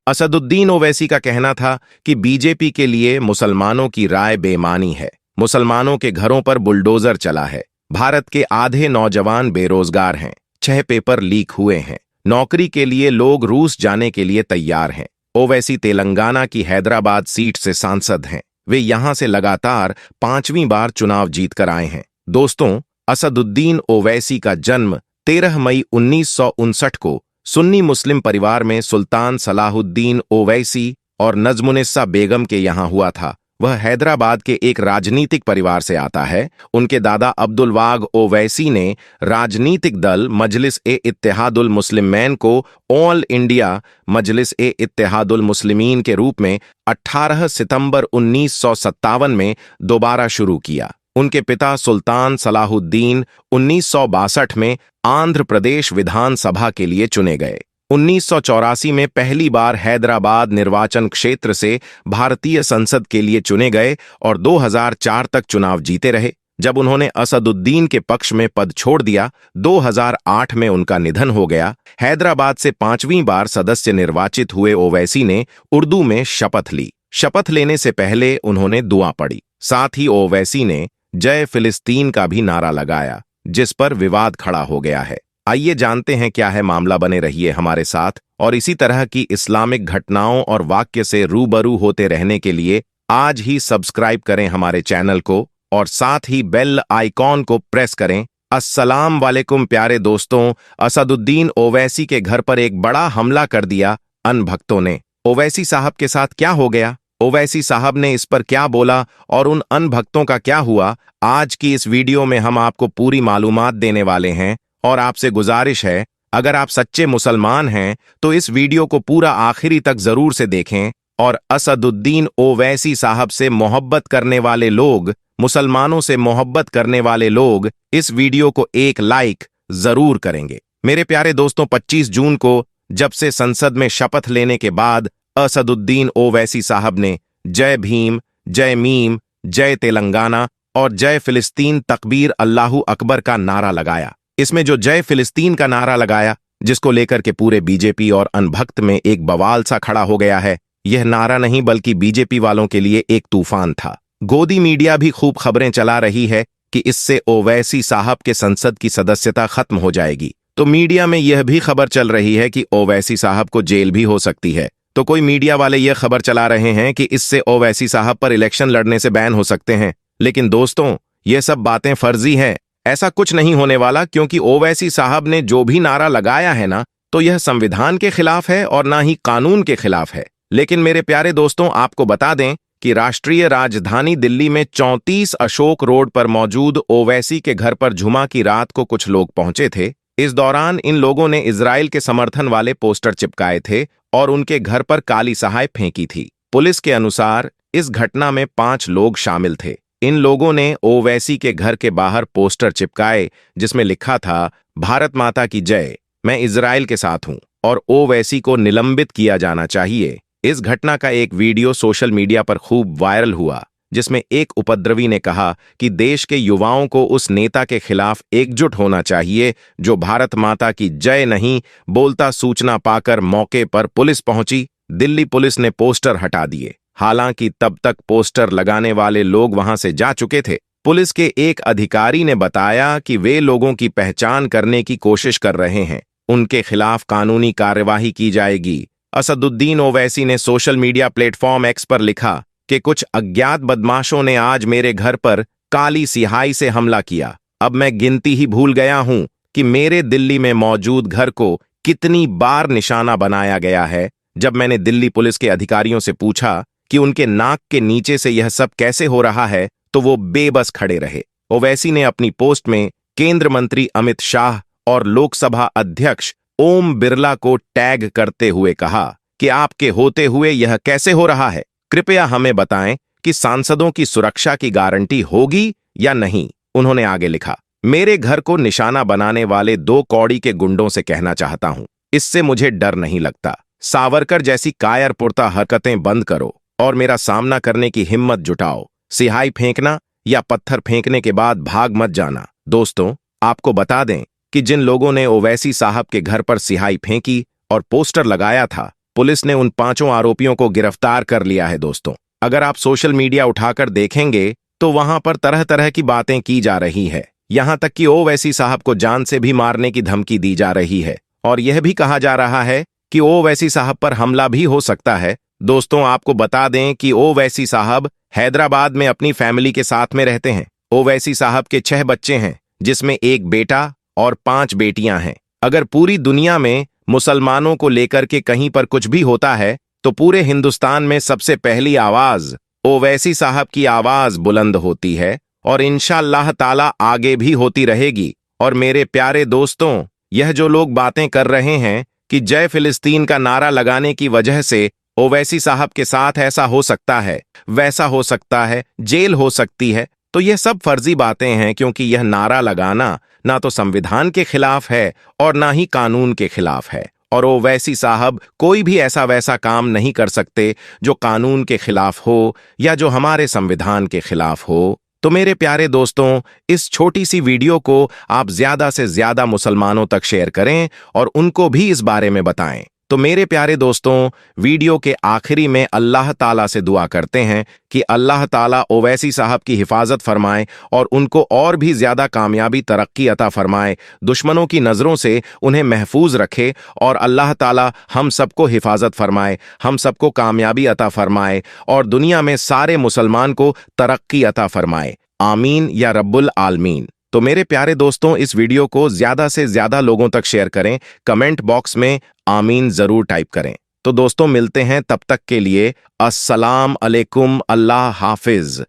असदुद्दीन ओवैसी का कहना था कि बीजेपी के लिए मुसलमानों की राय बेमानी है। मुसलमानों के घरों पर बुलडोजर चला है। भारत के आधे नौजवान बेरोजगार हैं। 6 पेपर लीक हुए हैं। नौकरी के लिए लोग रूस जाने के लिए तैयार हैं। ओवैसी तेलंगाना की हैदराबाद सीट से सांसद हैं। वे यहां से लगातार 5वीं बार चुनाव जीतकर आए हैं। दोस्तों, असदुद्दीन ओवैसी का जन्म 13 मई 1959 को सुन्नी मुस्लिम परिवार में सुल्तान सलाहुद्दीन ओवैसी और नजमुनिस्सा बेगम के यहां हुआ था। वह हैदराबाद के एक राजनीतिक परिवार से आता है। उनके दादा अब्दुल वाग ओवैसी ने राजनीतिक दल मजलिस-ए-इत्तेहादुल मुस्लिमैन को ऑल इंडिया मजलिस-ए-इत्तेहादुल मुस्लिमीन के रूप में 18 सितंबर 1957 में दोबारा शुरू किया। उनके पिता सुल्तान सलाहुद्दीन 1962 में आंध्र प्रदेश विधानसभा के लिए चुने गए। 1984 में पहली बार हैदराबाद निर्वाचन क्षेत्र से भारतीय संसद के लिए चुने गए और 2004 तक चुनाव जीते रहे। जब उन्होंने असदुद्दीन के पक्ष में पद छोड़ दिया, 2008 में उनका निधन हो गया। हैदराबाद से 5वीं बार सदस्य निर्वाचित हुए ओवैसी ने उर्दू में शपथ ली। शपथ लेने से पहले उन्होंने दुआ पढ़ी। साथ ही ओवैसी ने जय फिलिस्तीन का भी नारा लगाया, जिस पर विवाद खड़ा हो गया है। आइए जानते हैं क्या है मामला। बने रहिए हमारे साथ और इसी तरह की इस्लामिक घटनाओं और वाक्य से रूबरू होते रहने के लिए आज ही सब्सक्राइब करें हमारे चैनल को और साथ ही बेल आइकॉन को प्रेस करें। अस्सलाम वालेकुम प्यारे दोस्तों, असदुद्दीन ओवैसी के घर पर एक बड़ा हमला कर दिया अनभक्तों ने। ओवैसी साहब के साथ क्या हो गया? ओवैसी साहब ने इस पर क्या बोला और उन अनभक्तों का क्या हुआ? आज की इस वीडियो में हम आपको पूरी मालूमात देने वाले हैं और आपसे गुजारिश है, अगर आप सच्चे मुसलमान हैं तो इस वीडियो को पूरा आखिरी तक जरूर से देखें। और असदुद्दीन ओवैसी साहब से मोहब्बत करने वाले लोग, मुसलमानों से मोहब्बत करने वाले लोग इस वीडियो को एक लाइक जरूर करेंगे। मेरे प्यारे दोस्तों, 25 जून को जब से संसद में शपथ लेने के बाद असदुद्दीन ओवैसी साहब ने जय भीम, जय मीम, जय तेलंगाना और जय फिलिस्तीन तकबीर अल्लाहू अकबर का नारा लगाया। इसमें जो जय फिलिस्तीन का नारा लगाया, जिसको लेकर के पूरे बीजेपी और अनभक्त में एक बवाल सा खड़ा हो गया है, यह नारा नहीं बल्कि बीजेपी वालों के लिए एक तूफान था। गोदी मीडिया भी खूब खबरें चला रही है कि इससे ओवैसी साहब के संसद की सदस्यता खत्म हो जाएगी। तो मीडिया में यह भी खबर चल रही है कि ओवैसी साहब को जेल भी हो सकती है। तो कोई मीडिया वाले यह खबर चला रहे हैं कि इससे ओवैसी साहब पर इलेक्शन लड़ने से बैन हो सकते हैं। लेकिन दोस्तों, ये सब बातें फर्जी हैं। ऐसा कुछ नहीं होने वाला, क्योंकि ओवैसी साहब ने जो भी नारा लगाया है ना, तो यह संविधान के खिलाफ है और ना ही कानून के खिलाफ है। लेकिन मेरे प्यारे दोस्तों, आपको बता दें कि राष्ट्रीय राजधानी दिल्ली में 34 अशोक रोड पर मौजूद ओवैसी के घर पर जुमा की रात को कुछ लोग पहुंचे थे। इस दौरान इन लोगों ने इजराइल के समर्थन वाले पोस्टर चिपकाए थे और उनके घर पर काली सहाय फेंकी थी। पुलिस के अनुसार इस घटना में 5 लोग शामिल थे। इन लोगों ने ओवैसी के घर के बाहर पोस्टर चिपकाए जिसमें लिखा था, भारत माता की जय, मैं इजराइल के साथ हूं और ओवैसी को निलंबित किया जाना चाहिए। इस घटना का एक वीडियो सोशल मीडिया पर खूब वायरल हुआ, जिसमें एक उपद्रवी ने कहा कि देश के युवाओं को उस नेता के खिलाफ एकजुट होना चाहिए जो भारत माता की जय नहीं बोलता। सूचना पाकर मौके पर पुलिस पहुंची। दिल्ली पुलिस ने पोस्टर हटा दिए। हालांकि तब तक पोस्टर लगाने वाले लोग वहां से जा चुके थे। पुलिस के एक अधिकारी ने बताया कि वे लोगों की पहचान करने की कोशिश कर रहे हैं। उनके खिलाफ कानूनी कार्यवाही की जाएगी। असदुद्दीन ओवैसी ने सोशल मीडिया प्लेटफॉर्म एक्स पर लिखा कि कुछ अज्ञात बदमाशों ने आज मेरे घर पर काली सिहाई से हमला किया। अब मैं गिनती ही भूल गया हूं कि मेरे दिल्ली में मौजूद घर को कितनी बार निशाना बनाया गया है। जब मैंने दिल्ली पुलिस के अधिकारियों से पूछा कि उनके नाक के नीचे से यह सब कैसे हो रहा है, तो वो बेबस खड़े रहे। ओवैसी ने अपनी पोस्ट में केंद्र मंत्री अमित शाह और लोकसभा अध्यक्ष ओम बिरला को टैग करते हुए कहा कि आपके होते हुए यह कैसे हो रहा है? कृपया हमें बताएं कि सांसदों की सुरक्षा की गारंटी होगी या नहीं। उन्होंने आगे लिखा, मेरे घर को निशाना बनाने वाले 2 कौड़ी के गुंडों से कहना चाहता हूं, इससे मुझे डर नहीं लगता। सावरकर जैसी कायरपुरता हरकतें बंद करो और मेरा सामना करने की हिम्मत जुटाओ। सिहाई फेंकना या पत्थर फेंकने के बाद भाग मत जाना। दोस्तों, आपको बता दें कि जिन लोगों ने ओवैसी साहब के घर पर सिहाई फेंकी और पोस्टर लगाया था, पुलिस ने उन 5 आरोपियों को गिरफ्तार कर लिया है दोस्तों। अगर आप सोशल मीडिया उठाकर देखेंगे तो वहां पर तरह तरह की बातें की जा रही है। यहां तक कि ओवैसी साहब को जान से भी मारने की धमकी दी जा रही है और यह भी कहा जा रहा है कि ओवैसी साहब पर हमला भी हो सकता है। दोस्तों, आपको बता दें कि ओवैसी साहब हैदराबाद में अपनी फैमिली के साथ में रहते हैं। ओवैसी साहब के 6 बच्चे हैं, जिसमें 1 बेटा और 5 बेटियां हैं। अगर पूरी दुनिया में मुसलमानों को लेकर के कहीं पर कुछ भी होता है तो पूरे हिंदुस्तान में सबसे पहली आवाज ओवैसी साहब की आवाज बुलंद होती है और इंशाअल्लाह ताला आगे भी होती रहेगी। और मेरे प्यारे दोस्तों, यह जो लोग बातें कर रहे हैं कि जय फिलिस्तीन का नारा लगाने की वजह से ओवैसी साहब के साथ ऐसा हो सकता है, वैसा हो सकता है, जेल हो सकती है, तो यह सब फर्जी बातें हैं, क्योंकि यह नारा लगाना ना तो संविधान के खिलाफ है और ना ही कानून के खिलाफ है। और ओवैसी साहब कोई भी ऐसा वैसा काम नहीं कर सकते जो कानून के खिलाफ हो या जो हमारे संविधान के खिलाफ हो। तो मेरे प्यारे दोस्तों, इस छोटी सी वीडियो को आप ज्यादा से ज्यादा मुसलमानों तक शेयर करें और उनको भी इस बारे में बताएं। तो मेरे प्यारे दोस्तों, वीडियो के आखिरी में अल्लाह ताला से दुआ करते हैं कि अल्लाह ताला ओवैसी साहब की हिफाजत फरमाए और उनको और भी ज्यादा कामयाबी तरक्की अता फरमाए, दुश्मनों की नजरों से उन्हें महफूज रखे और अल्लाह ताला हम सबको हिफाजत फरमाए, हम सबको कामयाबी अता फरमाए और दुनिया में सारे मुसलमान को तरक्की अता फरमाए। आमीन या रब्बुल आलमीन। तो मेरे प्यारे दोस्तों, इस वीडियो को ज्यादा से ज्यादा लोगों तक शेयर करें, कमेंट बॉक्स में आमीन जरूर टाइप करें। तो दोस्तों, मिलते हैं, तब तक के लिए अस्सलाम अलैकुम, अल्लाह हाफिज।